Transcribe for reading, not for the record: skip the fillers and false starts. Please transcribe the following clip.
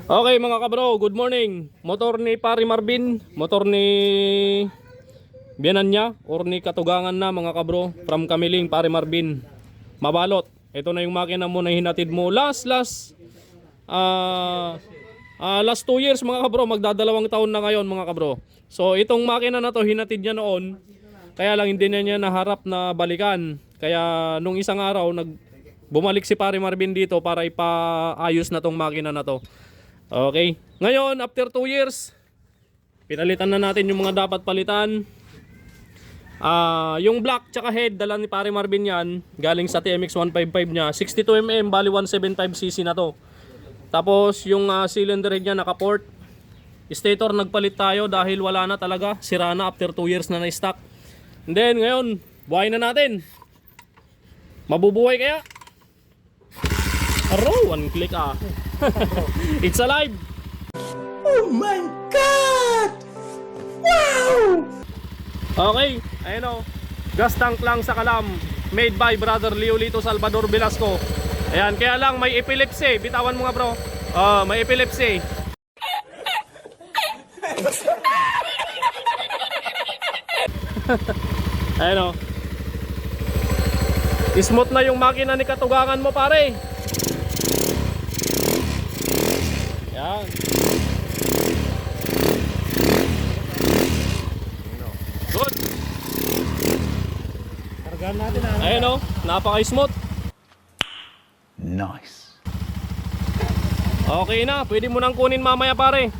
Okay mga kabro, good morning. Motor ni Pari Marvin, motor ni biyanan niya or ni katugangan na mga kabro, from Kamiling Pari Marvin. Mabalot. Ito na yung makina mo na hinatid mo last 2 years mga kabro, magdadalawang taon na ngayon mga kabro. So itong makina na to hinatid niya noon, kaya lang hindi na niya naharap na balikan. Kaya nung isang araw bumalik si Pari Marvin dito para ipaayos na tong makina na to. Okay. Ngayon, after 2 years, pinalitan na natin yung mga dapat palitan. Yung block tsaka head, dala ni Pari Marvin yan. Galing sa TMX 155 niya. 62mm, bali 175cc na to. Tapos, yung cylinder head niya naka-port. Stator, nagpalit tayo dahil wala na talaga. Sira na after 2 years na na-stock. And then, ngayon, buhay na natin. Mabubuhay kaya? Aro, one click It's alive! Oh my God! Wow! Okay, ayun o. Gas tank lang sa kalam. Made by Brother Leolito Salvador Velasco. Ayan, kaya lang may epilepsy. Bitawan mo nga bro. May epilepsy. Ayun o. Smooth na yung makina ni katugangan mo pare. Yan. Good. Kargaan natin Ayan o, napaka-smooth. Nice. Okay na, pwede mo nang kunin mamaya pare.